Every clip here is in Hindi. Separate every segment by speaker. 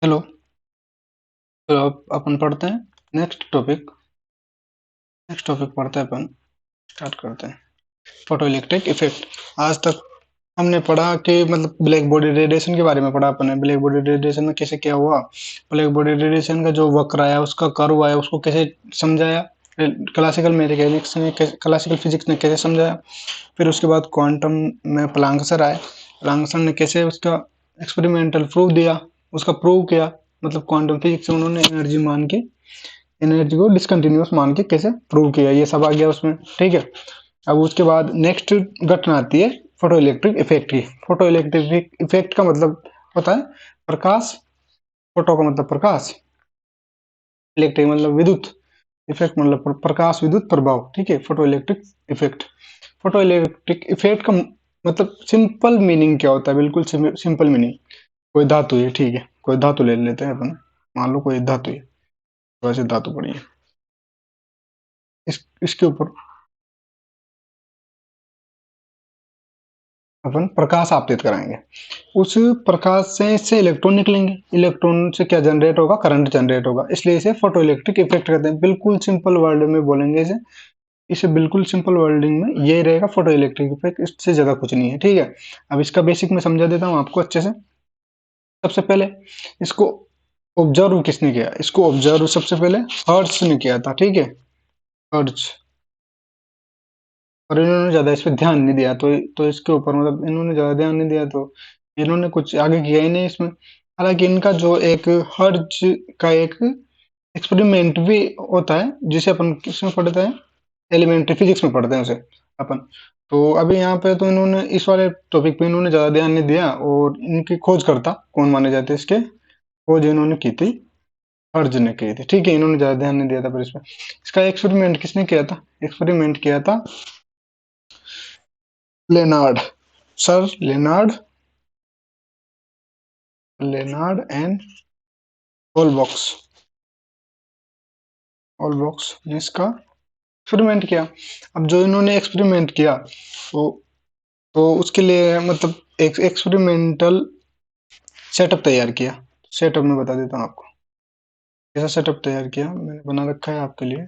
Speaker 1: हेलो। तो अब अपन पढ़ते हैं नेक्स्ट टॉपिक पढ़ते हैं अपन। स्टार्ट करते हैं। Photo electric effect. आज तक हमने पढ़ा कि मतलब ब्लैक बॉडी रेडिएशन के बारे में पढ़ा अपन ने। ब्लैक बॉडी रेडिएशन में कैसे क्या हुआ, ब्लैक बॉडी रेडिएशन का जो वक्र आया, उसका कर्व आया, उसको कैसे समझाया क्लासिकल मैकेनिक्स ने, क्लासिकल फिजिक्स ने कैसे समझाया। फिर उसके बाद क्वांटम में प्लांक सर आए। प्लांक सर ने कैसे उसका एक्सपेरिमेंटल प्रूफ दिया, उसका प्रूव किया। मतलब क्वांटम फिजिक्स से उन्होंने एनर्जी मान के, एनर्जी को डिसकंटिन्यूअस मान के कैसे प्रूव किया, ये सब आ गया उसमें। ठीक है। अब उसके बाद नेक्स्ट घटना आती है फोटो इलेक्ट्रिक इफेक्ट की। फोटो इलेक्ट्रिक इफेक्ट का मतलब होता है प्रकाश। फोटो का मतलब प्रकाश, इलेक्ट्रिक मतलब विद्युत, इफेक्ट मतलब प्रकाश विद्युत प्रभाव। ठीक है, photo electric effect. Photo electric effect का मतलब सिंपल मीनिंग क्या होता है, बिल्कुल सिंपल मीनिंग। कोई धातु है, ठीक है, कोई धातु ले लेते हैं अपन। मान लो कोई धातु है, वैसे धातु पड़ी है, इसके ऊपर अपन प्रकाश आपतित कराएंगे। उस प्रकाश से इससे इलेक्ट्रॉन निकलेंगे। इलेक्ट्रॉन से क्या जनरेट होगा, करंट जनरेट होगा। इसलिए इसे फोटो इलेक्ट्रिक इफेक्ट कहते हैं। बिल्कुल सिंपल वर्ड में बोलेंगे इसे, बिल्कुल सिंपल वर्डिंग में ये रहेगा फोटो इलेक्ट्रिक इफेक्ट। इससे ज्यादा कुछ नहीं है। ठीक है। अब इसका बेसिक में समझा देता हूँ आपको अच्छे से। सबसे पहले इसको ऑब्जर्व किसने किया, इसको ऑब्जर्व सबसे पहले हर्ट्ज ने किया था। ठीक है, हर्ट्ज। और इन्होंने ज्यादा इस पे ध्यान नहीं दिया, तो इसके ऊपर मतलब इन्होंने ज्यादा ध्यान नहीं दिया, तो इन्होंने कुछ आगे किया ही नहीं इसमें। हालांकि इनका जो एक हर्ट्ज का एक एक्सपेरिमेंट भी होता है, जिसे अपन किसमें पढ़ते हैं, एलिमेंट्री फिजिक्स में पढ़ते हैं उसे अपन। तो अभी यहाँ पे तो इन्होंने इस वाले टॉपिक पे इन्होंने ज्यादा ध्यान नहीं दिया। और इनकी खोजकर्ता कौन माने जाते हैं, इसके खोज इन्होंने की थी, हर्ट्ज ने की थी। ठीक है, इन्होंने ज्यादा ध्यान नहीं दिया था पर इसमें। इसका एक्सपेरिमेंट किसने किया था, एक्सपेरिमेंट किया था लेनार्ड, सर लेनार्ड एंड होलबॉक्स। होलबॉक्स ने इसका एक्सपेरिमेंट किया। अब जो इन्होंने एक्सपेरिमेंट किया, तो उसके लिए मतलब एक एक्सपेरिमेंटल सेटअप तैयार किया। सेटअप में बता देता हूँ आपको कैसा सेटअप तैयार किया, मैंने बना रखा है आपके लिए।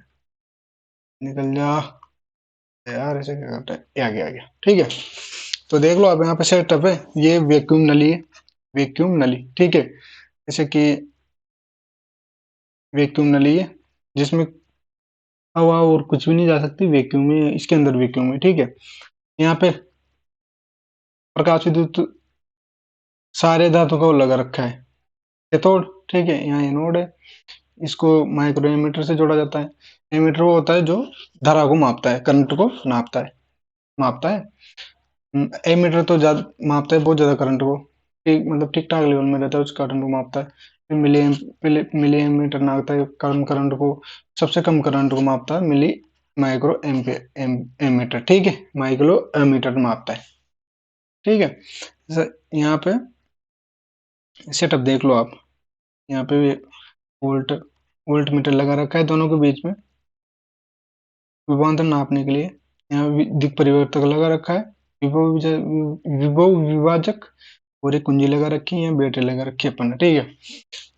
Speaker 1: निकल जा यार, ऐसे क्या करता है, ये आ गया। ठीक है, तो देख लो आप यहाँ पे सेटअप है। ये वैक्यूम नली है, वैक्यूम नली। ठीक है, जैसे कि वैक्यूम नली है जिसमें हवा और कुछ भी नहीं जा सकती, वैक्यूम में, इसके अंदर वैक्यूम है। ठीक है, यहाँ पे प्रकाश विद्युत सारे धातु का वो लगा रखा है, कैथोड। ठीक है, यहाँ एनोड है। इसको माइक्रो एमीटर से जोड़ा जाता है। एमीटर वो होता है जो धारा को मापता है, करंट को नापता है, मापता है। एमीटर तो ज्यादा मापता है, बहुत ज्यादा करंट को, ठीक मतलब ठीक ठाक लेवल में रहता है, उस करंट को मापता है। फिर मिली एमीटर नापता है करंट को, सबसे कम करंट को मापता है मिली माइक्रो एमीटर। ठीक है, माइक्रो एमीटर मापता है। ठीक है, यहाँ पे सेटअप देख लो आप। यहाँ पे वोल्ट वोल्ट मीटर लगा रखा है दोनों के बीच में, विभवांतर नापने के लिए। यहाँ दिक् परिवर्तक लगा रखा है, विभव विभाजक, और एक कुंजी लगा रखी है, यहाँ बैटरी लगा रखी है अपन ने। ठीक है,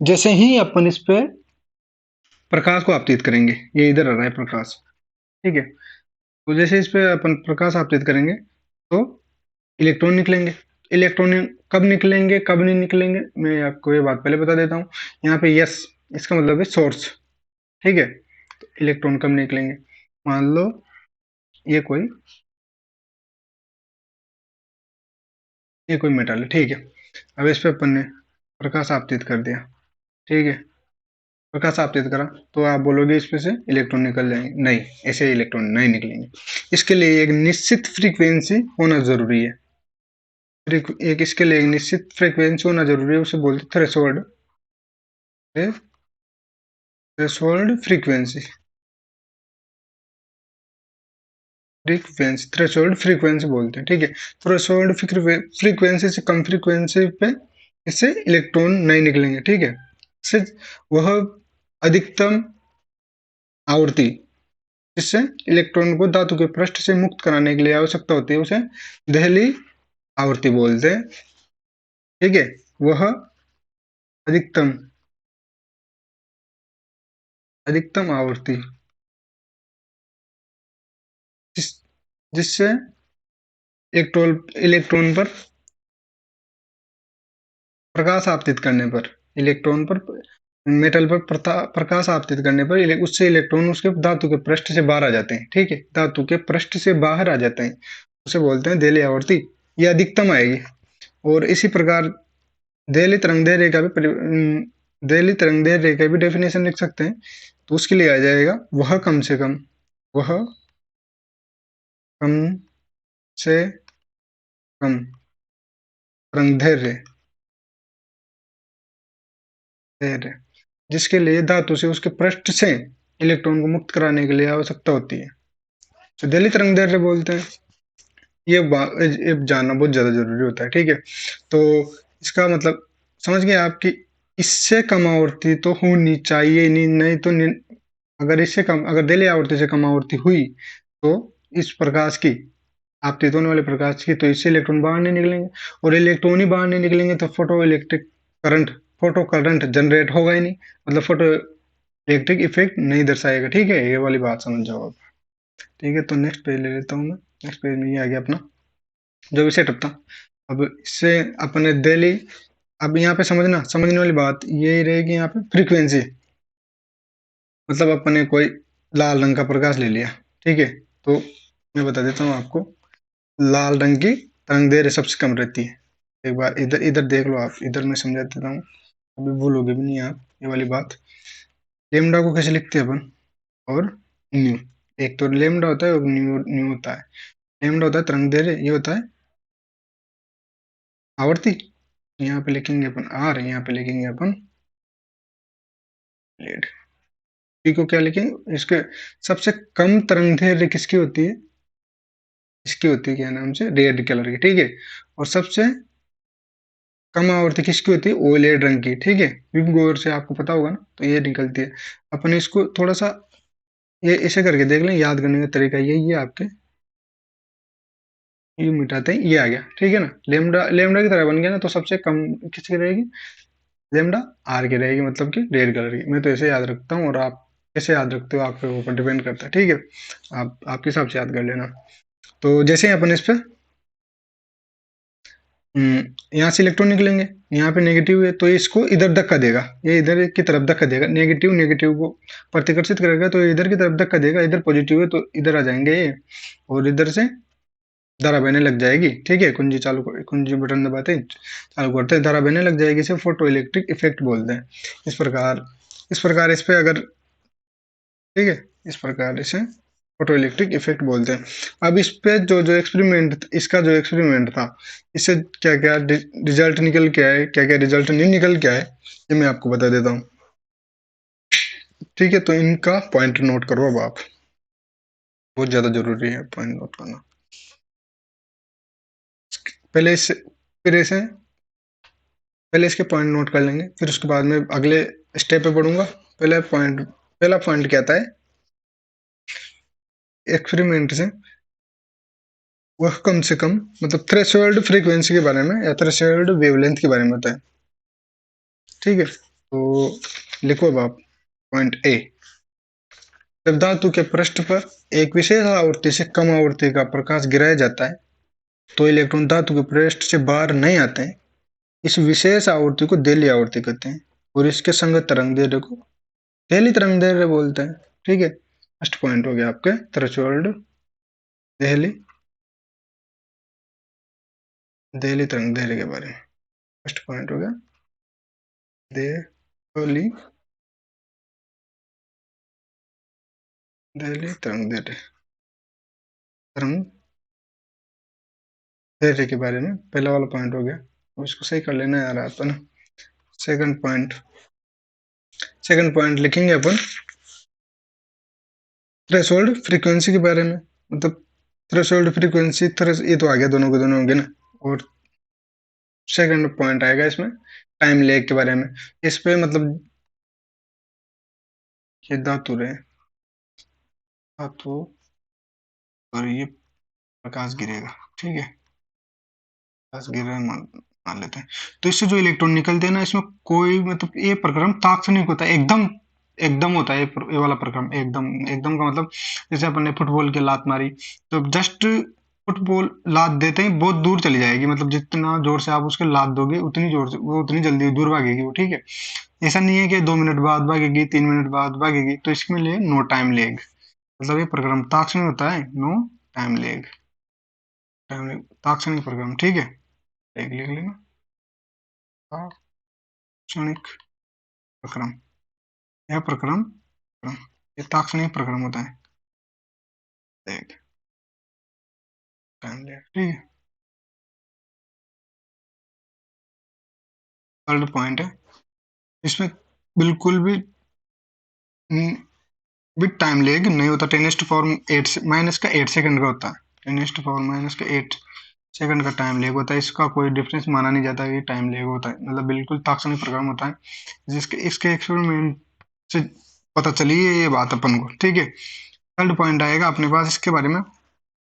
Speaker 1: जैसे ही अपन इस पे प्रकाश को आपतित करेंगे, ये इधर आ रहा है प्रकाश। ठीक है, तो जैसे इस पे अपन प्रकाश आपतित करेंगे तो इलेक्ट्रॉन निकलेंगे। इलेक्ट्रॉन कब निकलेंगे कब नहीं निकलेंगे, मैं आपको ये बात पहले बता देता हूँ। यहाँ पे यस, इसका मतलब है सोर्स। ठीक है, तो इलेक्ट्रॉन कब निकलेंगे, मान लो ये कोई मेटल है। ठीक है, अब इस पे अपन ने प्रकाश आपतित कर दिया। ठीक है, प्रकाश आपतित करा, तो आप बोलोगे इसमें से इलेक्ट्रॉन निकल जाएंगे, नहीं, ऐसे इलेक्ट्रॉन नहीं निकलेंगे। इसके लिए एक निश्चित फ्रीक्वेंसी होना जरूरी है। एक इसके लिए एक निश्चित फ्रीक्वेंसी होना जरूरी है, उसे बोलते threshold, threshold frequency. Threshold frequency बोलते हैं। ठीक है, थ्रेशोल्ड फ्रीक्वेंसी से कम फ्रीक्वेंसी पे इससे इलेक्ट्रॉन नहीं निकलेंगे। ठीक है, इससे वह अधिकतम आवृत्ति जिससे इलेक्ट्रॉन को धातु के पृष्ठ से मुक्त कराने के लिए आवश्यकता होती है, उसे दहली आवृत्ति बोलते हैं। ठीक है, वह अधिकतम अधिकतम आवर्ती जिस जिससे इलेक्ट्रॉन पर प्रकाश आपतित करने पर, इलेक्ट्रॉन पर मेटल पर प्रकाश आपतित करने पर उससे इलेक्ट्रॉन उसके धातु के पृष्ठ से बाहर आ जाते हैं। ठीक है, धातु के पृष्ठ से बाहर आ जाते हैं, उसे बोलते हैं देली आवर्ती। ये अधिकतम आएगी। और इसी प्रकार देली तरंग दैर्ध्य का भी देली तरंग दैर्ध्य का भी डेफिनेशन लिख सकते हैं। तो उसके लिए आ जाएगा वह कम से कम, वह कम से कम तरंग दैर्ध्य जिसके लिए धातु से उसके पृष्ठ से इलेक्ट्रॉन को मुक्त कराने के लिए आवश्यकता होती है, तो देली तरंग दैर्ध्य बोलते हैं। ये जानना बहुत ज्यादा जरूरी होता है। ठीक है, तो इसका मतलब समझ गए आप कि इससे कम आवर्ती तो होनी चाहिए नहीं, नहीं तो अगर इससे कम, अगर देली आवर्ती से कम आवर्ती हुई तो इस प्रकाश की आपतित होने वाले प्रकाश की, तो इससे इलेक्ट्रॉन बाहर नहीं निकलेंगे, और इलेक्ट्रॉन ही बाहर नहीं निकलेंगे तो फोटो करंट जनरेट होगा ही नहीं, मतलब फोटो इलेक्ट्रिक इफेक्ट नहीं दर्शाएगा। ठीक है, ये वाली बात समझ जाओ आप। ठीक है, तो नेक्स्ट पेज ले लेता हूँ मैं। नेक्स्ट पेज में ये आ गया अपना जो भी सेटअप था। अब इससे अपने दिल्ली, अब यहाँ पे समझने वाली बात ये रहेगी, यहाँ पे फ्रीक्वेंसी, मतलब अपने कोई लाल रंग का प्रकाश ले लिया। ठीक है, तो मैं बता देता हूँ आपको, लाल रंग की तरंग दैर्ध्य सबसे कम रहती है। एक बार इधर इधर देख लो आप, इधर मैं समझा देता हूँ, अभी भूलोगे भी नहीं आप ये वाली बात। लेमडा को कैसे लिखते हैं अपन, और न्यू, एक तो लेमडा होता है और न्यू न्यू होता है। लेमडा होता है तरंग दैर्ध्य, ये होता है आवर्ती। यहाँ पे लिखेंगे अपन आर, यहाँ पे लिखेंगे अपन लेड। पी को क्या लिखेंगे, इसके सबसे कम तरंग दैर्ध्य किसकी होती है, इसकी होती है क्या नाम से, रेड कलर की। ठीक है, और सबसे कम आवर्ती किसकी होती है, ओलेड रंग की। ठीक है, विप गोर से आपको पता होगा ना, तो ये निकलती है। अपन इसको थोड़ा सा ये ऐसे करके देख लें, याद करने का तरीका यही है आपके, ये मिटाते हैं, ये आ गया। ठीक है ना, लेमडा लेमडा की तरह बन गया ना, तो सबसे कम किसकी रहेगी, लेमडा आर की रहेगी, मतलब कि रेड कलर की। मैं तो ऐसे याद रखता हूँ, और आप कैसे याद रखते हो आपके ऊपर डिपेंड करता है। ठीक है, आप आपके हिसाब से याद कर लेना। तो जैसे ही अपन इस पे यहाँ से इलेक्ट्रॉन निकलेंगे, यहाँ पे नेगेटिव है तो ये इसको इधर धक्का देगा, ये इधर की तरफ धक्का देगा, नेगेटिव नेगेटिव को प्रतिकर्षित करेगा, तो ये इधर की तरफ धक्का देगा, इधर पॉजिटिव है तो इधर आ जाएंगे ये, और इधर से धारा बहने लग जाएगी। ठीक है, कुंजी बटन दबाते ही चालू करते हैं, धारा बहने लग जाएगी, इसे फोटो इलेक्ट्रिक इफेक्ट बोलते हैं। इस प्रकार इस पे अगर, ठीक है, इस प्रकार इसे फोटो इलेक्ट्रिक इफेक्ट बोलते हैं। अब इस पे जो जो एक्सपेरिमेंट, इसका जो एक्सपेरिमेंट था, इससे क्या क्या रिजल्ट निकल के आए, क्या क्या रिजल्ट नहीं निकल के आए, ये मैं आपको बता देता हूँ। ठीक है, तो इनका पॉइंट नोट करो अब आप, बहुत ज्यादा जरूरी है पॉइंट नोट करना। पहले इस फिर इसे पहले इसके पॉइंट नोट कर लेंगे, फिर उसके बाद में अगले स्टेप पे बढ़ूंगा। पहला पॉइंट कहता है एक्सपेरिमेंट से वह कम से कम, मतलब थ्रेशोल्ड फ्रीक्वेंसी के बारे में या थ्रेशोल्ड वेवलेंथ के बारे में होता है। ठीक है, तो लिखो अब आप पॉइंट ए, जब धातु के पृष्ठ पर एक विशेष आवृत्ति से कम आवृत्ति का प्रकाश गिराया जाता है तो इलेक्ट्रॉन धातु के पृष्ठ से बाहर नहीं आते हैं। इस विशेष आवृत्ति को देली आवृत्ति कहते हैं, और इसके संगत तरंग दैर्ध्य को देली तरंग दैर्ध्य बोलते हैं। ठीक है, फर्स्ट पॉइंट हो गया आपके थ्रेशोल्ड, देली देली तरंग दैर्ध्य के बारे में। फर्स्ट पॉइंट हो गया देली देली तरंग दैर्ध्य, तरंग दैर्ध्य के बारे में पहला वाला पॉइंट हो गया। अब इसको सही कर लेना यार आप, है ना। सेकंड पॉइंट लिखेंगे अपन थ्रेशोल्ड फ्रीक्वेंसी के बारे में, मतलब थ्रेशोल्ड फ्रीक्वेंसी थ्रेश, ये तो आ गया, दोनों के दोनों होंगे ना। और सेकंड पॉइंट आएगा इसमें टाइम लेग के बारे में। इस पे मतलब ये धातु रहे, धातु और ये प्रकाश गिरेगा। ठीक है, प्रकाश गिर रहा है मान लेते हैं। तो इससे जो इलेक्ट्रॉन निकलते हैं ना, इसमें कोई मतलब ये प्रक्रम तात्क्षणिक होता है, एकदम एकदम होता है ये वाला प्रक्रम एकदम। एकदम का मतलब जैसे अपन ने फुटबॉल की लात मारी, तो जस्ट फुटबॉल लात देते ही बहुत दूर चली जाएगी, मतलब जितना जोर से आप उसके लात दोगे उतनी जोर से वो उतनी जल्दी दूर भागेगी वो, ठीक है। ऐसा नहीं है कि 2 मिनट बाद भागेगी, 3 मिनट बाद भागेगी, तो इसके लिए नो टाइम लेग, मतलब ये प्रक्रम तात्क्षणिक होता है, नो टाइम लेग, टाइम तात्क्षणिक प्रक्रम, ठीक है। लेग लिख लेना, तात्क्षणिक प्रक्रम, यह प्रक्रम ये तात्क्षणिक प्रक्रम होता है, लेग, टाइम लेग, ठीक है। थर्ड पॉइंट है, इसमें बिल्कुल भी विद टाइम लेग नहीं होता, 10⁻⁸ माइनस का 8 सेकंड का होता है, 10⁻⁻ माइनस का 8 सेकंड का टाइम लेग होता है, इसका कोई डिफरेंस माना नहीं जाता है कि टाइम लेग होता है, मतलब बिल्कुल तात्क्षणिक प्रोग्राम होता है, जिसके इसके एक्सपेरिमेंट से पता चली है ये बात अपन को, ठीक है। थर्ड पॉइंट आएगा अपने पास इसके बारे में,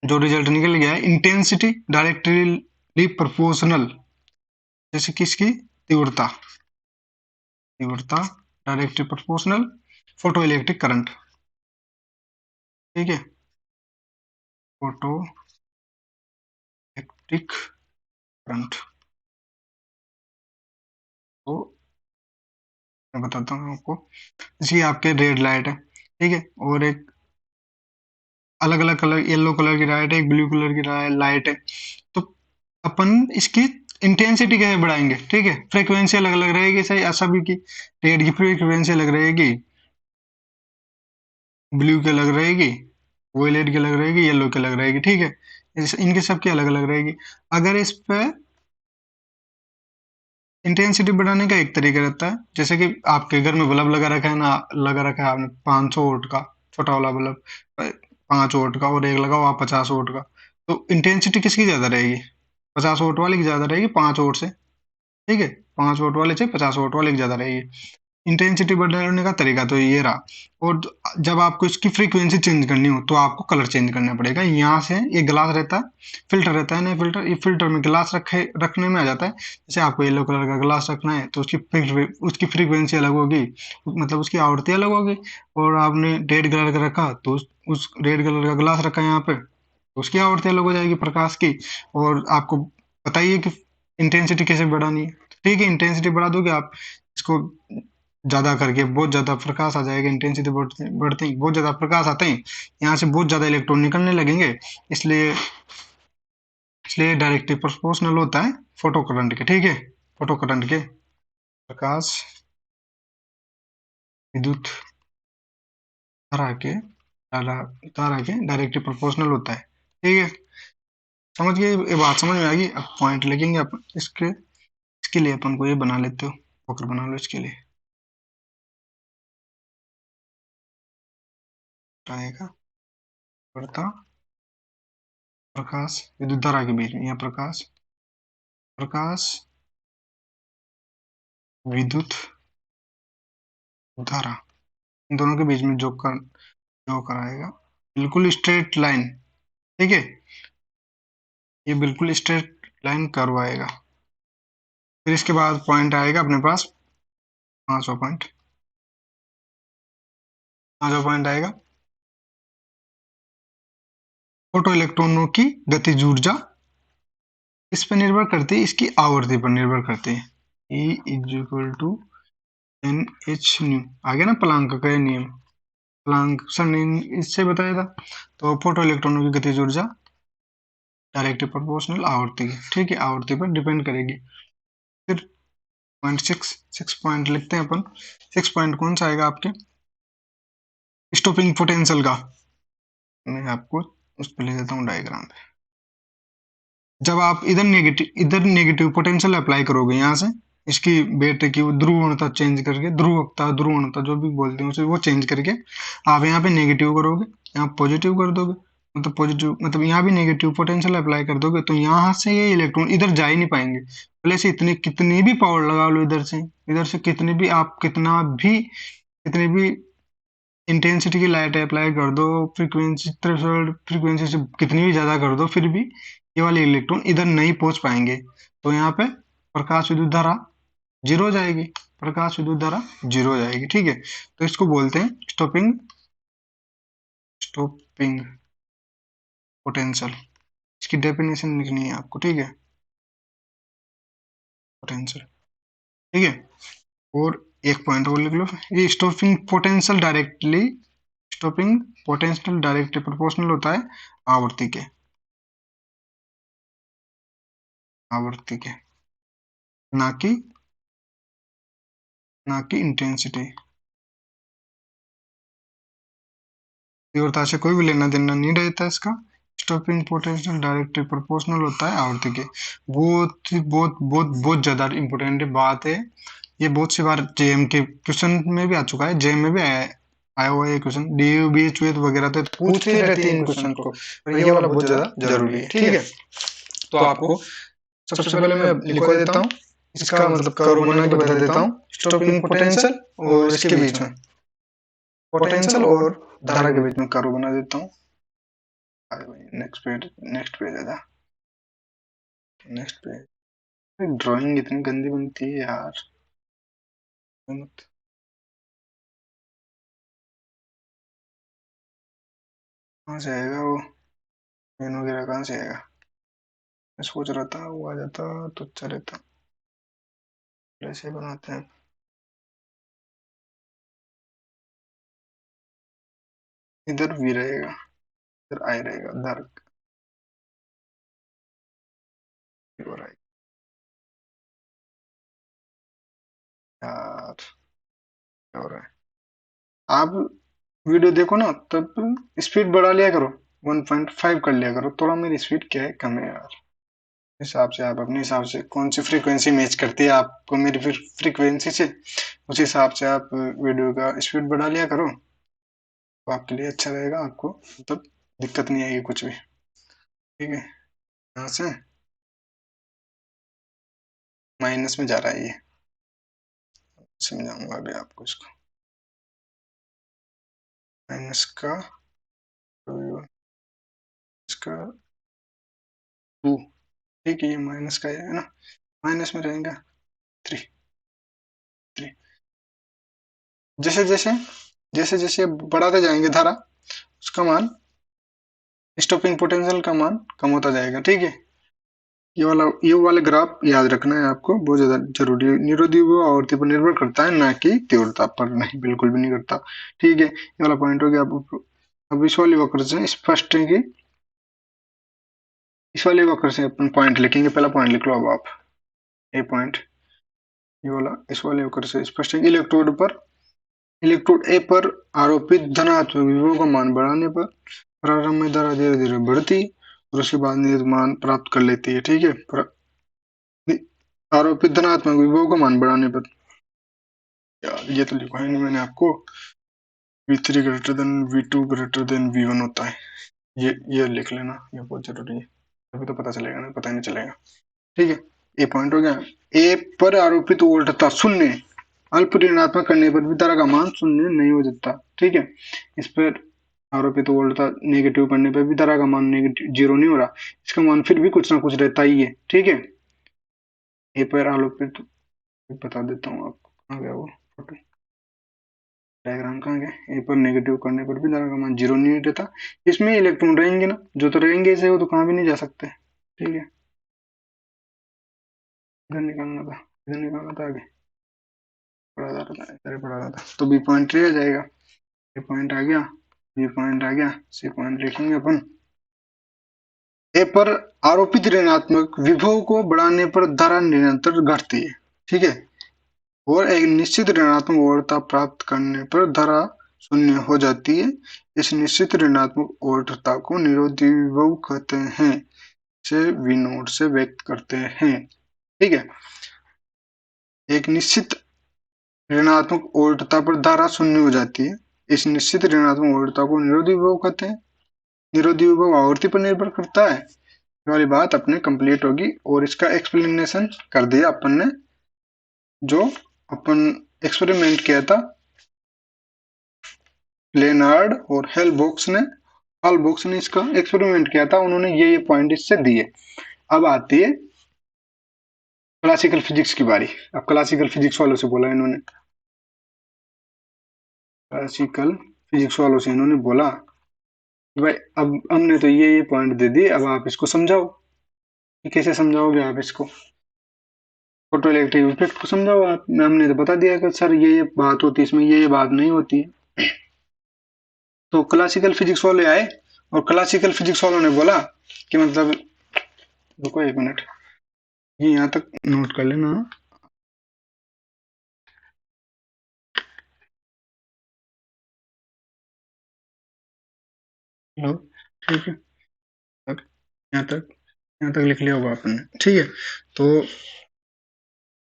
Speaker 1: जो रिजल्ट निकल गया है, इंटेंसिटी डायरेक्टली प्रोपोर्शनल, जैसे कि इसकी तीव्रता, तीव्रता directly proportional photo electric current, ठीक है, फोटो इलेक्ट्रिक करंट। तो मैं बताता हूँ आपको, जैसे आपके रेड लाइट है, ठीक है, और एक अलग अलग कलर, येलो कलर की लाइट है, एक ब्लू कलर की लाइट है, तो अपन इसकी इंटेंसिटी कैसे बढ़ाएंगे, ठीक है, फ्रीक्वेंसी अलग अलग रहेगी, सही सभी की, रेड की फ्रीक्वेंसी अलग रहेगी, ब्लू की अलग रहेगी, वोयलेट की अलग रहेगी, येलो की अलग रहेगी, ठीक है, इनके सबकी अलग अलग रहेगी। अगर इस पे इंटेंसिटी बढ़ाने का एक तरीका रहता है, जैसे कि आपके घर में बल्ब लगा रखा है ना, लगा रखा है आपने 500 वोट का छोटा वाला बल्ब, 5 वोट का, और एक लगाओ आप 50 वोट का, तो इंटेंसिटी किसकी ज्यादा रहेगी, 50 वोट वाले की ज्यादा रहेगी 5 वोट से, ठीक है, 5 वोट वाले से 50 वोट वाले की ज्यादा रहेगी। इंटेंसिटी बढ़ाने का तरीका तो ये रहा। और जब आपको इसकी फ्रीक्वेंसी चेंज करनी हो तो आपको कलर चेंज करना पड़ेगा। यहाँ से ये ग्लास रहता है, फिल्टर रहता है ना, फिल्टर, ये फिल्टर में ग्लास रखने में आ जाता है। जैसे आपको येलो कलर का ग्लास रखना है तो उसकी फ्रीक्वेंसी अलग होगी, मतलब उसकी आवृत्ति अलग होगी। और आपने रेड कलर का रखा तो उस रेड कलर का ग्लास रखा है यहाँ पे, तो उसकी आवृत्ति अलग हो जाएगी प्रकाश की। और आपको बताइए कि इंटेंसिटी कैसे बढ़ानी है, ठीक है, इंटेंसिटी बढ़ा दोगे आप इसको ज्यादा करके, बहुत ज्यादा प्रकाश आ जाएगा, इंटेंसिटी बढ़ते बढ़ते ही बहुत ज्यादा प्रकाश आते हैं, यहाँ से बहुत ज्यादा इलेक्ट्रॉन निकलने लगेंगे, इसलिए इसलिए डायरेक्टली प्रोपोर्शनल होता है फोटो करंट के, ठीक है, फोटो करंट के, प्रकाश विद्युत धारा के धारा के डायरेक्टली प्रोपोर्शनल होता है, ठीक है। समझ गए, ये बात समझ में आ गई। अब पॉइंट लिखेंगे अपन इसके लिए अपन को ये बना लेते हो, फोकर बना लो इसके लिए, आएगा बढ़ता प्रकाश विद्युत धारा के बीच में, यहाँ प्रकाश प्रकाश विद्युत धारा, इन दोनों के बीच में जो कराएगा बिल्कुल स्ट्रेट लाइन, ठीक है, ये बिल्कुल स्ट्रेट लाइन कर्व आएगा। फिर इसके बाद पॉइंट आएगा अपने पास, पांचवा पॉइंट, पांचवा पॉइंट आएगा फोटो इलेक्ट्रॉनों की गतिज ऊर्जा इस पर निर्भर करती है, इसकी आवर्ती पर निर्भर करती है। E is equal to n h nu, आ गया ना प्लांक का नियम, प्लांक सर ने इससे बताया था। तो फोटो इलेक्ट्रॉनों की गतिज ऊर्जा डायरेक्टली प्रोपोर्शनल आवर्ती की, ठीक है, आवर्ती पर डिपेंड करेगी। फिर पॉइंट सिक्स पॉइंट लिखते हैं अपन। 6 पॉइंट कौन सा आएगा आपके, स्टॉपिंग पोटेंशियल का, मैं आपको उस पर ले देता हूँ डायग्राम पे। जब आप इधर नेगेटिव पोटेंशियल अप्लाई करोगे यहाँ से, इसकी बैटरी की ध्रुवणता चेंज करके, ध्रुवणता जो भी बोलते हैं उसे, वो चेंज करके आप यहाँ पे नेगेटिव करोगे, यहाँ पॉजिटिव कर दोगे, मतलब पॉजिटिव मतलब यहाँ भी नेगेटिव पोटेंशियल अप्लाई कर दोगे, तो यहाँ से ये इलेक्ट्रॉन इधर जा ही नहीं पाएंगे, भले से इतनी कितनी भी पावर लगा लो, इधर से कितनी भी आप कितनी भी इंटेंसिटी की लाइट अप्लाई कर दो, फ्रीक्वेंसी थ्रेशोल्ड फ्रीक्वेंसी से कितनी भी ज्यादा कर दो, फिर भी ये वाले इलेक्ट्रॉन इधर नहीं पहुंच पाएंगे। तो यहाँ पे प्रकाश विद्युत धारा जीरो हो जाएगी, प्रकाश विद्युत धारा जीरो हो जाएगी। ठीक है, तो इसको बोलते हैं स्टॉपिंग पोटेंशियल। इसकी डेफिनेशन लिखनी है आपको। ठीक है, पोटेंशियल। ठीक है, और एक पॉइंट और लिख लो, ये स्टॉपिंग पोटेंशियल डायरेक्टली प्रोपोर्शनल होता है आवर्ती के, ना कि इंटेंसिटी। तीव्रता से कोई भी लेना देना नहीं रहता इसका। स्टॉपिंग पोटेंशियल डायरेक्टली प्रोपोर्शनल होता है आवर्ती के। बहुत ज्यादा इंपॉर्टेंट बात है ये, बहुत सी बार जेएम के क्वेश्चन में भी आ चुका है, जेएम में भी आया हुआ है क्वेश्चन, डीयूबीएच वगैरह तो पूछते रहती है इन क्वेश्चन को, पर ये वाला बहुत ज्यादा जरूरी है। ठीक है, तो आपको सबसे पहले मैं लिखवा देता हूँ, इसका मतलब कर्व बना के बता देता हूँ, स्टॉपिंग पोटेंशियल और इसके बीच में पोटेंशियल और धारा के बीच में कर्व बना देता हूँ। नेक्स्ट पेज आ जा, नेक्स्ट पेज। ड्राइंग इतनी गंदी बनती है यार, कहाँ से आएगा वो पेन वगैरह, कहाँ से आएगा? मैं सोच रहा था वो आ जाता तो अच्छा रहता। ऐसे बनाते हैं, इधर भी रहेगा, इधर आई रहेगा, डार्क हो रहा है यार, क्या हो रहा है? आप वीडियो देखो ना तब स्पीड बढ़ा लिया करो, 1.5 कर लिया करो, थोड़ा मेरी स्पीड क्या है, कम है यार। हिसाब से आप अपने हिसाब से कौन सी फ्रीक्वेंसी मैच करती है आपको मेरी फिर फ्रीक्वेंसी से, उस हिसाब से आप वीडियो का स्पीड बढ़ा लिया करो, तो आपके लिए अच्छा रहेगा, आपको मतलब दिक्कत नहीं आएगी कुछ भी। ठीक है, यहाँ से माइनस में जा रहा है ये, समझाऊंगा अभी आपको इसको। माइनस का इसका 2, ठीक है, ये माइनस का है ना, माइनस में रहेगा 3। जैसे जैसे बढ़ाते जाएंगे धारा, उसका मान, स्टॉपिंग पोटेंशियल का मान कम होता जाएगा। ठीक है, ये वाले ग्राफ याद रखना है आपको, बहुत ज्यादा जरूरी है। निरोधी वो आवर्ती पर निर्भर करता है, ना कि तीव्रता पर, नहीं, बिल्कुल भी नहीं करता। ठीक है, ये वाला पॉइंट हो गया। अब इस वाले वक्र से स्पष्ट है कि इस वाले वक्र से अपन पॉइंट लिखेंगे, पहला पॉइंट लिख लो अब आप, ए पॉइंट, ये वाला इस वाले वक्र से स्पष्ट है कि इलेक्ट्रोड ए पर आरोपित धनात्मक विभव का मान बढ़ाने पर प्रारंभ में धारा धीरे धीरे बढ़ती और उसके बाद नियत मान प्राप्त कर लेती है। ठीक है, आरोपित धनात्मक विभव का मान बढ़ाने पर, यार ये तो लिखा है नहीं मैंने आपको, V3 greater than V2 greater than V1 होता है, ये लिख लेना, ये बहुत जरूरी है, अभी तो पता चलेगा ना, पता नहीं चलेगा। ठीक है, ये पॉइंट हो गया। ए पर आरोपित वोल्टता शून्य, अल्प ऋणात्मक करने पर भी धारा का मान शून्य नहीं हो जाता। ठीक है, इस पर आरोपित वोल्टता नेगेटिव करने पर भी धारा का मान नेगेटिव जीरो नहीं हो रहा, इसका मान फिर भी कुछ ना कुछ रहता ही है। ठीक है, ए पर आरोपित, बता देता हूँ आपको, कहाँ गया वो फोटो डायग्राम, कहाँ गया? ए पर नेगेटिव करने पर भी धारा का मान जीरो नहीं रहता, इसमें इलेक्ट्रॉन रहेंगे ना, जो तो रहेंगे ऐसे, वो तो कहाँ भी नहीं जा सकते। ठीक है, इधर निकालना था, इधर निकालना था, आगे पढ़ा जा रहा था, इधर पढ़ा रहा था, तो बी पॉइंट रह जाएगा, ए पॉइंट आ गया, बी पॉइंट आ गया, सी पॉइंट लिखेंगे अपन। ए पर आरोपित ऋणात्मक विभव को बढ़ाने पर धारा निरंतर घटती है। ठीक है, और एक निश्चित ऋणात्मक वोल्टता प्राप्त करने पर धारा शून्य हो जाती है। इस निश्चित ऋणात्मक वोल्टता को निरोधी विभव कहते हैं, से वी नोट से व्यक्त करते हैं। ठीक है, एक निश्चित ऋणात्मक वोल्टता पर धारा शून्य हो जाती है, इस निश्चित ऋणात्मक वोल्टता को निरोधी विभव कहते हैं। निरोधी विभव आवर्ती पर निर्भर करता है, ये वाली बात अपने कंप्लीट होगी, और इसका एक्सप्लेनेशन कर दिया अपन ने, जो अपन एक्सपेरिमेंट किया था लेनार्ड और हॉलबॉक्स ने इसका एक्सपेरिमेंट किया था, उन्होंने ये पॉइंट इससे दिए। अब आती है क्लासिकल फिजिक्स की बारी। अब क्लासिकल फिजिक्स वालों से बोला इन्होंने, क्लासिकल फिजिक्स वालों से इन्होंने बोला कि भाई अब हमने तो ये पॉइंट दे दिए, अब आप इसको समझाओ। कि कैसे समझाओगे आप इसको? फोटो इलेक्ट्रिक इफेक्ट को समझाओ आप। हमने तो बता दिया कि सर ये बात होती है इसमें, ये बात नहीं होती है। तो क्लासिकल फिजिक्स वाले आए और क्लासिकल फिजिक्स वालों ने बोला कि मतलब, रुको एक मिनट, ये यहाँ तक नोट कर लेना। हेलो, ठीक है, तक यहाँ तक यहाँ तक लिख लिया होगा आपने, ठीक है। तो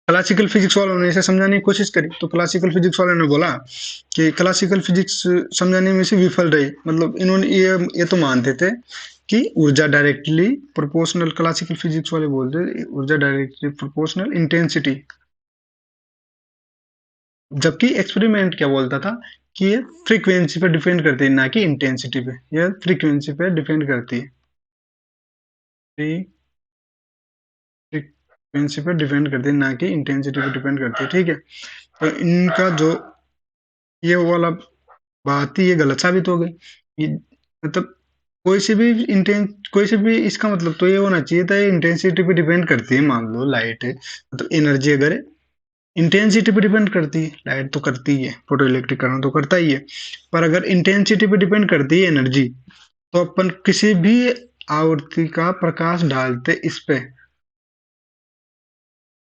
Speaker 1: क्लासिकल फिजिक्स वालों ने इसे समझाने की कोशिश करी, तो क्लासिकल फिजिक्स वालों ने बोला कि क्लासिकल फिजिक्स समझाने में से विफल रही। मतलब इन्होंने ये तो मानते थे कि ऊर्जा डायरेक्टली प्रोपोर्शनल, क्लासिकल फिजिक्स वाले बोलते थे ऊर्जा डायरेक्टली प्रोपोर्शनल इंटेंसिटी, जबकि एक्सपेरिमेंट क्या बोलता था कि ये फ्रीक्वेंसी पे डिपेंड करती है, ना कि इंटेंसिटी पे। ये फ्रीक्वेंसी पे डिपेंड करती है, फ्रीक्वेंसी पे डिपेंड करती है, ना कि इंटेंसिटी पे डिपेंड करती है, ठीक है। तो इनका जो ये वाला बात थी, ये गलत साबित हो गई। ये मतलब कोई से भी इसका मतलब तो ये होना चाहिए था, ये इंटेंसिटी पे डिपेंड करती है। मान लो लाइट है, मतलब एनर्जी अगर इंटेंसिटी पे डिपेंड करती है, लाइट तो करती ही है, फोटो इलेक्ट्रिक करंट तो करता ही है। पर अगर इंटेंसिटी पे डिपेंड करती है एनर्जी, तो अपन किसी भी आवृत्ति का प्रकाश डालते इस पे,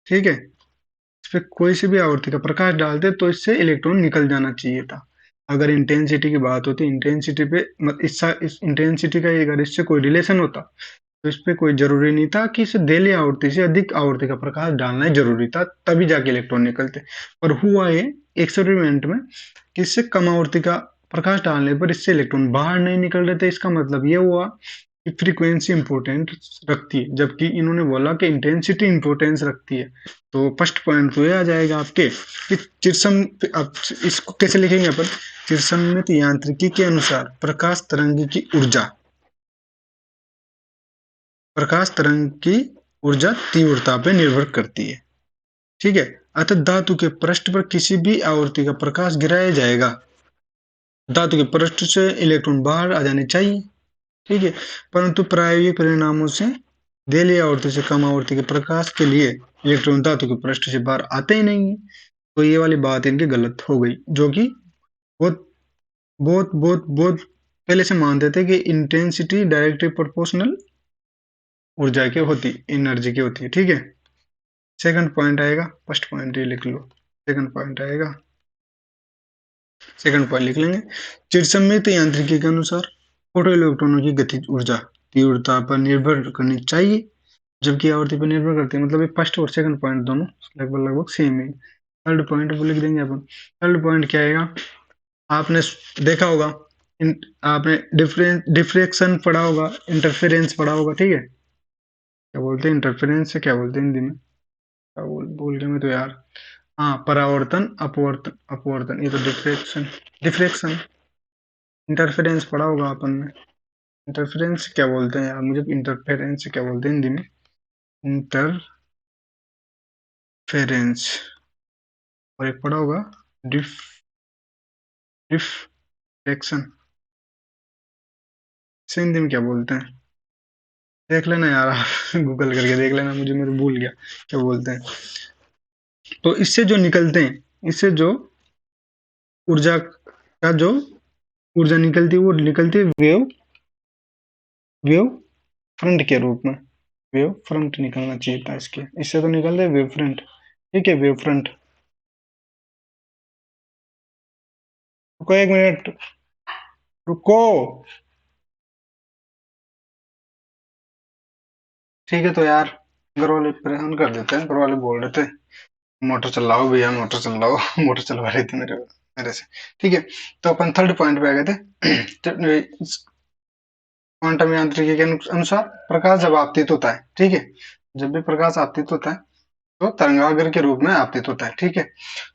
Speaker 1: ठीक है, इस पे कोई सी भी आवृत्ति का प्रकाश डालते तो इससे इलेक्ट्रॉन निकल जाना चाहिए था। अगर इंटेंसिटी की बात होती, इंटेंसिटी पे इस इंटेंसिटी का अगर इससे कोई रिलेशन होता, तो इस पे कोई जरूरी नहीं था कि इसे देली आवृत्ति से अधिक आवृत्ति का प्रकाश डालना ही जरूरी था, तभी जाके इलेक्ट्रॉन निकलते। पर हुआ ये एक्सपेरिमेंट में कि इससे कम आवृत्ति का प्रकाश डालने पर इससे इलेक्ट्रॉन बाहर नहीं निकल रहे थे। इसका मतलब ये हुआ कि फ्रीक्वेंसी इंपोर्टेंट रखती है, जबकि इन्होंने बोला कि इंटेंसिटी इंपोर्टेंस रखती है। तो फर्स्ट पॉइंट तो ये आ जाएगा आपके कि चिरसम, अब इसको कैसे लिखेंगे अपन? चिरसम्मित यांत्रिकी के अनुसार प्रकाश तरंग की ऊर्जा तीव्रता पे निर्भर करती है, ठीक है। अतः धातु के पृष्ठ पर किसी भी आवृत्ति का प्रकाश गिराया जाएगा, धातु के पृष्ठ से इलेक्ट्रॉन बाहर आ जाने चाहिए, ठीक है। परंतु प्रायोगिक परिणामों से देली आवृत्ति से कम आवृत्ति के प्रकाश के लिए इलेक्ट्रॉन धातु के पृष्ठ से बाहर आते ही नहीं है। तो ये वाली बात इनकी गलत हो गई, जो कि बहुत बहुत पहले से मानते थे कि इंटेंसिटी डायरेक्टली प्रोपोर्शनल ऊर्जा की होती, एनर्जी की होती है, ठीक है। सेकंड पॉइंट आएगा, फर्स्ट पॉइंट ये लिख लो, सेकंड पॉइंट आएगा, सेकंड पॉइंट लिख लेंगे। चिरसम्मित यांत्रिकी के अनुसार फोटो इलेक्ट्रॉनों की गतिज ऊर्जा तीव्रता पर निर्भर करनी चाहिए, जबकि आवृत्ति पर निर्भर करती है। मतलब ये फर्स्ट और सेकंड पॉइंट दोनों लगभग सेम है। थर्ड पॉइंट वो लिख देंगे अपन। थर्ड पॉइंट क्या आएगा? आपने देखा होगा, आपने डिफ्रेक्शन पढ़ा होगा, इंटरफेरेंस पढ़ा होगा, ठीक है। क्या बोलते हैं इंटरफेरेंस से, क्या बोलते हैं हिंदी में? क्या बोल गया मैं तो यार। हाँ, परावर्तन अपवर्तन, अपवर्तन, ये तो डिफ्रेक्शन, डिफ्रेक्शन। इंटरफेरेंस पढ़ा होगा अपन ने। इंटरफेरेंस क्या बोलते हैं यार, मुझे इंटरफेरेंस क्या बोलते हैं हिंदी में? इंटरफेरेंस। और एक पढ़ा होगा डिफ डिफ्रेक्शन, इसे हिंदी में क्या बोलते हैं? देख लेना यार आप गूगल करके देख लेना, मुझे मेरे भूल गया क्या बोलते हैं। तो इससे जो निकलते हैं, इससे जो ऊर्जा का जो ऊर्जा निकलती है, वो निकलती है वेव फ्रंट के रूप में। वेव फ्रंट निकलना चाहिए था इसके, इससे तो निकलते वेव फ्रंट, ठीक है, वेव फ्रंट। रुको एक मिनट, रुको, ठीक है। तो यार घर वाले परेशान कर देते हैं, घर वाले बोल रहे थे मोटर चलाओ भैया, मोटर चलाओ मोटर चलवा रहे थे मेरे मेरे से, ठीक है। तो अपन थर्ड पॉइंट पे आ गए थे। क्वांटम यांत्रिकी के अनुसार प्रकाश जब आपतित होता है, ठीक है, जब भी प्रकाश आपतित होता है तो तरंगाग्र के रूप में आपतित होता है, ठीक है।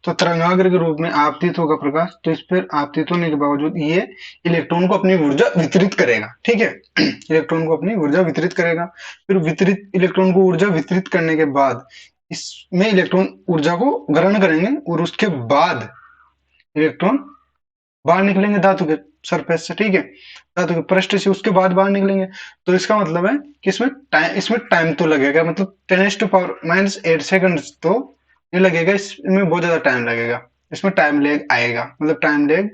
Speaker 1: तो तरंगाग्र के रूप में आपतित होगा प्रकाश, तो इस पर आपतित होने के बावजूद ये इलेक्ट्रॉन को अपनी ऊर्जा वितरित करेगा, ठीक है इलेक्ट्रॉन को अपनी ऊर्जा वितरित करेगा। फिर वितरित इलेक्ट्रॉन को ऊर्जा वितरित करने के बाद इसमें इलेक्ट्रॉन ऊर्जा को ग्रहण करेंगे और उसके बाद इलेक्ट्रॉन बाहर निकलेंगे धातु के सरफेस से, ठीक है, धातु के पृष्ठ से उसके बाद बाहर निकलेंगे। तो इसका मतलब है कि इसमें टाइम तो लगेगा, मतलब 10⁻⁻8 सेकंड तो नहीं लगेगा, इसमें बहुत ज्यादा टाइम लगेगा, इसमें टाइम लेग आएगा, मतलब टाइम लेग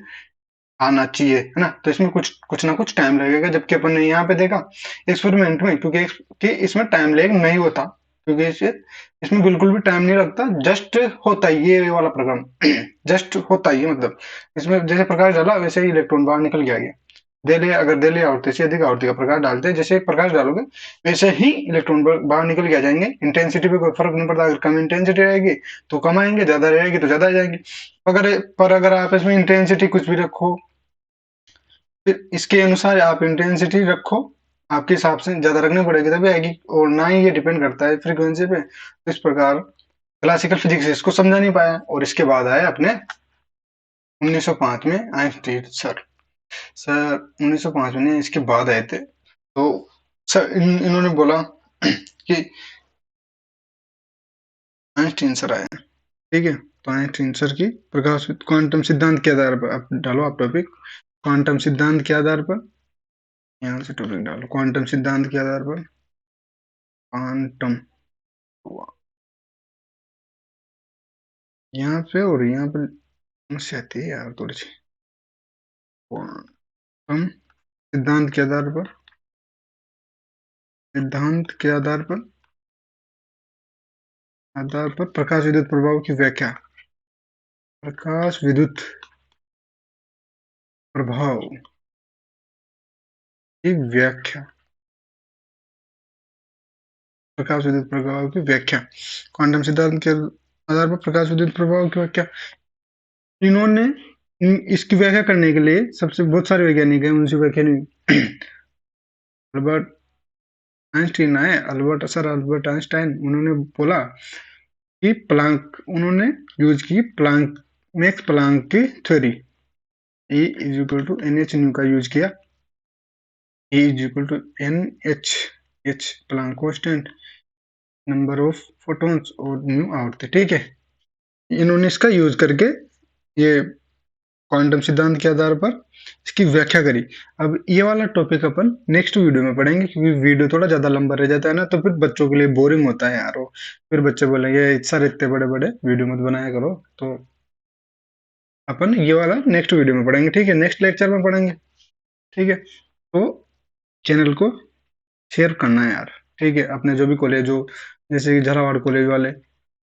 Speaker 1: आना चाहिए, है ना। तो इसमें कुछ कुछ ना कुछ टाइम लगेगा, जबकि अपन ने यहाँ पे देखा एक्सपेरिमेंट में, क्योंकि कि इसमें टाइम लेग नहीं होता, क्योंकि इसमें बिल्कुल भी टाइम नहीं लगता, जस्ट होता ही ये वाला प्रोग्राम जस्ट होता ही है, मतलब इसमें जैसे प्रकाश डाला वैसे ही इलेक्ट्रॉन बाहर निकल के आ गया। अगर दिल्ली आवृत्ति से अधिक आवृत्ति का प्रकाश डालते हैं, जैसे प्रकाश डालोगे वैसे ही इलेक्ट्रॉन बाहर निकल के आ जाएंगे। इंटेंसिटी पे कोई फर्क नहीं पड़ता, अगर कम इंटेंसिटी रहेगी तो कम आएंगे, ज्यादा रहेगी तो ज्यादा आ जाएंगे। अगर आप इसमें इंटेंसिटी कुछ भी रखो, फिर इसके अनुसार आप इंटेंसिटी रखो, आपके हिसाब से ज्यादा रखनी पड़ेगी तभी आएगी, और ना ही ये डिपेंड करता है फ्रीक्वेंसी पे। तो इस प्रकार क्लासिकल फिजिक्स इसको समझा नहीं पाया, और इसके बाद आए अपने 1905 में आइंस्टीन सर 1905 में इसके बाद आए थे। तो सर इन्होंने बोला कि आइंस्टीन सर आए, ठीक है। तो आइंस्टीन सर की प्रकाश क्वांटम सिद्धांत के आधार पर आप डालो, आप टॉपिक क्वांटम सिद्धांत के आधार पर, यहाँ से टॉपिक डालो क्वांटम सिद्धांत के आधार पर, क्वांटम, यहाँ पे और यहाँ पे समस्या आती है यार थोड़ी सी। क्वांटम सिद्धांत के आधार पर, सिद्धांत के आधार पर प्रकाश विद्युत प्रभाव की व्याख्या, प्रकाश विद्युत प्रभाव की व्याख्या, प्रकाश विद्युत प्रभाव की व्याख्या, क्वांटम सिद्धांत के आधार पर प्रकाश विद्युत प्रभाव की व्याख्या। इन्होंने इसकी व्याख्या करने के लिए सबसे बहुत सारे वैज्ञानिक हैं, उनसे व्याख्या नहीं अल्बर्ट आइंस्टीन आए, अल्बर्ट आइंस्टाइन, उन्होंने बोला कि उन्होंने यूज की मैक्स प्लांक की theory, E is equal to NH nu का यूज किया, E is equal to NH Planck constant, number of photons और न्यू आवृत्ति, ठीक है। इन्होंने इसका यूज करके ये क्वांटम सिद्धांत के आधार पर इसकी व्याख्या करी। अब ये वाला टॉपिक अपन नेक्स्ट वीडियो में पढ़ेंगे, क्योंकि वीडियो थोड़ा ज्यादा लंबा रह जाता है ना, तो फिर बच्चों के लिए बोरिंग होता है यार, वो फिर बच्चे बोलेंगे सर इतने बड़े बड़े वीडियो मत बनाया करो। तो अपन ये वाला नेक्स्ट वीडियो में पढ़ेंगे, ठीक है, नेक्स्ट लेक्चर में पढ़ेंगे, ठीक है। तो चैनल को शेयर करना है यार, ठीक है, अपने जो भी कॉलेज हो, जैसे कि झालावाड़ कॉलेज वाले,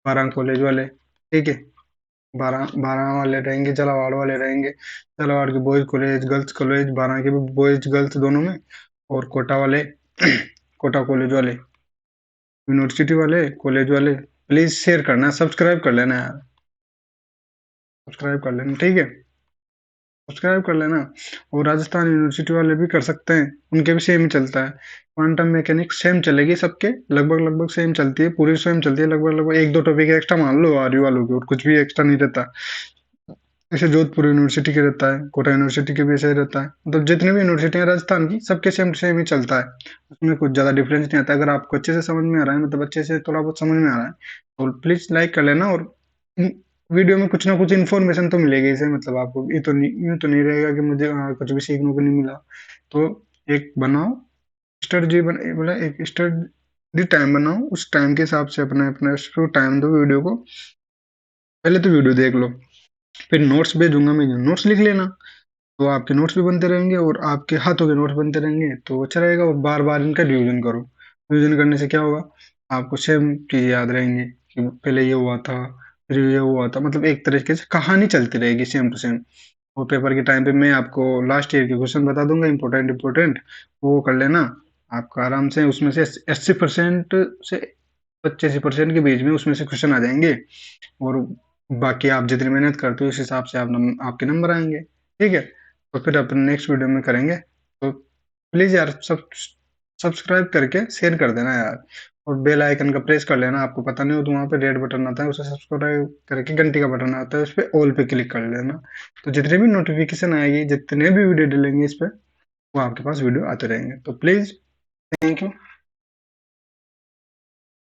Speaker 1: बारां कॉलेज वाले, ठीक है, बारह बारह वाले रहेंगे, झालावाड़ वाले रहेंगे, झालावाड़ के बॉयज कॉलेज, गर्ल्स कॉलेज, बारह के भी बॉयज गर्ल्स दोनों में, और कोटा वाले कोटा कॉलेज वाले, यूनिवर्सिटी वाले, कॉलेज वाले, प्लीज शेयर करना, सब्सक्राइब कर लेना यार, सब्सक्राइब कर लेना, ठीक है, सब्सक्राइब कर लेना। और राजस्थान यूनिवर्सिटी वाले भी कर सकते हैं, उनके भी सेम ही चलता है, क्वांटम मैकेनिक्स सेम चलेगी सबके, लगभग सेम चलती है, पूरी सेम चलती है, लगभग एक दो टॉपिक एक्स्ट्रा मान लो आर्यू वालों की, और कुछ भी एक्स्ट्रा नहीं रहता। जैसे जोधपुर यूनिवर्सिटी के रहता है, कोटा यूनिवर्सिटी के भी ऐसे ही रहता है, मतलब जितनी भी यूनिवर्सिटी है राजस्थान की, सबके सेम सेम ही चलता है, उसमें कुछ ज्यादा डिफरेंस नहीं आता। अगर आपको अच्छे से समझ में आ रहा है, मतलब अच्छे से थोड़ा बहुत समझ में आ रहा है, तो प्लीज लाइक कर लेना, और वीडियो में कुछ ना कुछ इन्फॉर्मेशन तो मिलेगी इसे, मतलब आपको ये तो नहीं, यूं तो नहीं रहेगा कि मुझे कुछ भी सीखने को नहीं मिला। तो एक बनाओ स्टडी मतलब एक स्टडी टाइम बनाओ, उस टाइम के हिसाब से अपना अपना टाइम दो वीडियो को, पहले तो वीडियो देख लो, फिर नोट्स भेजूंगा मैं, नोट्स लिख लेना, तो आपके नोट्स भी बनते रहेंगे और आपके हाथों के नोट्स बनते रहेंगे, तो अच्छा रहेगा। और बार बार इनका रिवीजन करो, रिवीजन करने से क्या होगा, आपको सेम चीज याद रहेंगी कि पहले ये हुआ था, फिर ये हुआ था, मतलब एक तरीके से कहानी चलती रहेगी सेम टू सेम। और पेपर के टाइम पे मैं आपको लास्ट ईयर के क्वेश्चन बता दूंगा, इंपॉर्टेंट वो कर लेना, आपका आराम से उसमें से 80% से 85% के बीच में उसमें से क्वेश्चन आ जाएंगे, और बाकी आप जितनी मेहनत करते हो उस हिसाब से आपके नंबर आएंगे, ठीक है। तो फिर अपन नेक्स्ट वीडियो में करेंगे, तो प्लीज यार सब्सक्राइब करके शेयर कर देना यार, और बेल आइकन का प्रेस कर लेना, आपको पता नहीं हो तो वहाँ पे रेड बटन आता है, उसे सब्सक्राइब करके घंटी का बटन आता है, उस पर ऑल पे क्लिक कर लेना, तो जितने भी नोटिफिकेशन आएगी, जितने भी वीडियो डलेंगे इस पे, वो आपके पास वीडियो आते रहेंगे। तो प्लीज, थैंक यू।